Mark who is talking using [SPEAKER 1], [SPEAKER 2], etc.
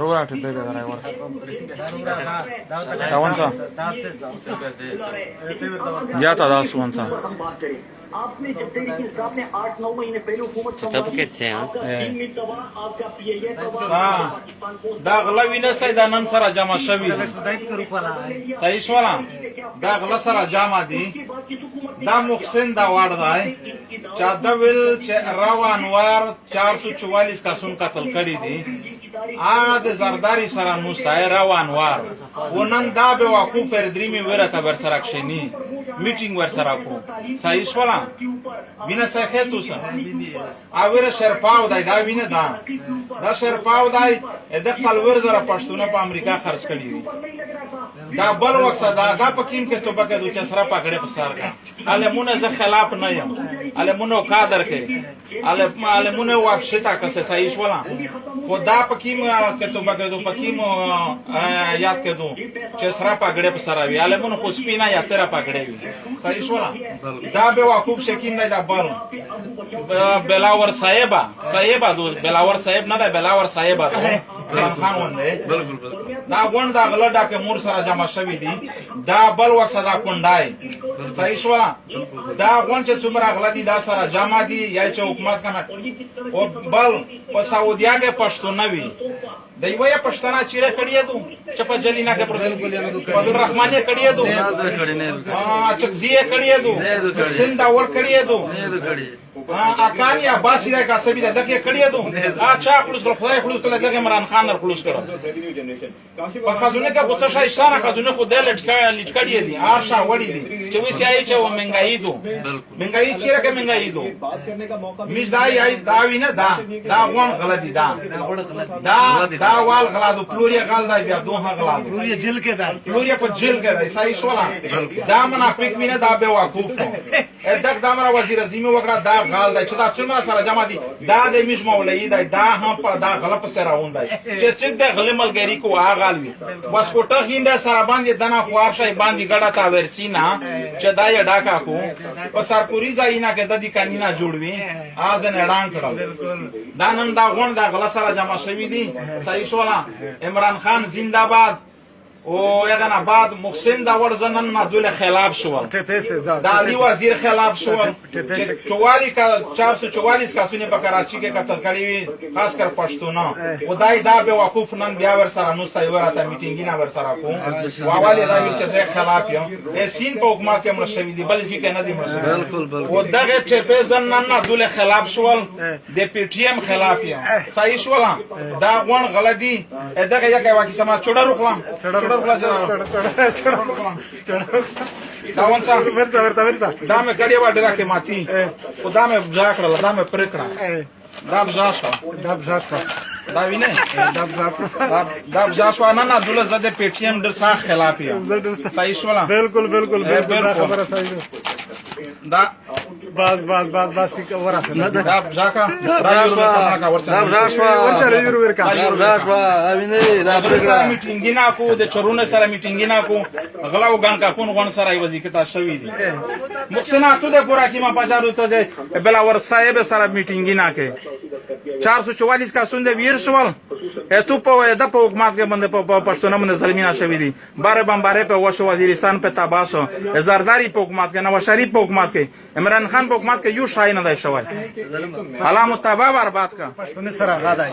[SPEAKER 1] روغ ټپه به راي ورس دا ونسا یا تا دا سونسا
[SPEAKER 2] आपने जब से कि आपने 8-9 महीने पहले हुकूमत
[SPEAKER 1] دا غلا وینه سیدا نن سره جمع شوی صحیح شوالا دا غلا سره جمع دي دا محسن دا وړ دی چا د ویل چې روانوار 444 کسون قتل کړي دي هغه د زرداری سره مستای روانوار ونن دا به وقوف پردریمی وره خبر سره کښینی میټینګ ور سره کو صحیح شوالا وینه سخه تو سره اوره شرپاو دای دا وینه دا شرپاو دای د څلور زره پښتون په امریکا خرج کړي دي دا بل وخت دا پکیم کې تو بګه د چسرا پکړې په سر علمونه ز خلاف نه یم علمونه قادر کې علمونه واښتا کسه صحیح شوالا خدا پکیم کې تو بګه د پکیم یاد کړو چسرا پکړې په سر وی علمونه خو سپینا یا تر پکړې وی صحیح شوالا دا به وقوف شکیم نه دا بل بلاور صاحبہ دو بلاور صاحب نه دا بلاور صاحبہ خان ونده دا غون دا غلډا کې مور سره جمع شوی دي دا بل وخت صدا کونډای صحیح شوالا دا غون چې څومره غلطي دا سره جمع دي یا چې حکومت کنه او بل په سعودیا کې پښتون وي دی وای پښتنه چیرې کړی دو چې په جلینا کې پر الرحمن کړی دو چکزیه کړی دو سند اور کړی دو اکانیا باسی دا کا سبی دا کې کړی دو چا خلوص خدای خلوص کړه دغه عمران خان خلوص کړه په خزونه کې غوڅه شای شانه خزونه خو د لټکړی دي آشا وړي دي چې وسی آی چې و منګای دو منګای چیرې کې منګای دو مش دا ای دا وینه دا غون غلطی دا وال غلا دو پلوریا غال دا بیا دوه غلا پلوریا جیل کې دا پلوریا په جیل کې دا صحیح شولا دا منافق وینه دا به وقوف دغه د امر وزیر اعظم وګړه دا غال دا چې دا څومره سره جمع دي دا د میش مولوی دا هم په دا غلط سره روان دی چې څنګه د غل ملګری کو هغه وی بس کوټه هینده سره باندې دنا خوار شي باندې ګډه تا ورچینا چې دا یې ډاکا کو په سرپوري ځاینا کې د دې کانینا جوړوي اذ نه اعلان کړل دا نن دا غون دا غل سره جمع شوی دي صحیح شولا عمران خان زنده باد او یغنا بعد محسن دا ورزنن نه دوله خلاف شو دا علی وزیر خلاف شو 444 کسونه په کراچي کې قتل کړي وي خاص کر پښتون خدای دا به وقوف نن بیا ور سره نو سای ورته میټینګ نه ور سره کو واواله دا چې زه خلاف یم سین په حکومت کې مرشوي دي بلکې کې نه دي مرشوي بالکل او دغه چې په زنن نه دوله خلاف شو د پی ټی ایم خلاف یم صحیح شو دا غون غلطي دغه یو واکي سما چوډه روخلم دا ونسا دا مې کړی و ډیره کې ماتي او دا مې بجا کړل دا مې پرې کړل دا بجا شو دا وینه دا بجا شو نه دولت زده پی ټی ایم در سره خلاف یم صحیح شو بالکل خبره صحیح دا بس کی ورسه نه دا ځکه میټینګ نه کو د چرونه سره میټینګ نه کو غلاو ګان کا کون غون سره وځي کتا شوی دي مخسنا تو د پورا کی ما بازارو ته بلاور صاحب سره میټینګ نه کې 444 کا سند ویر سوال تو په د په حکومت کې باندې په پښتون باندې ظلمونه شوی دي بار بمباره په وشو وزیرستان په تباسو زرداری په حکومت کې نواز شریف په حکومت کې عمران خان په حکومت کې یو شای نه دی شوی علامه تبا برباد کا
[SPEAKER 3] پښتون سره غاډه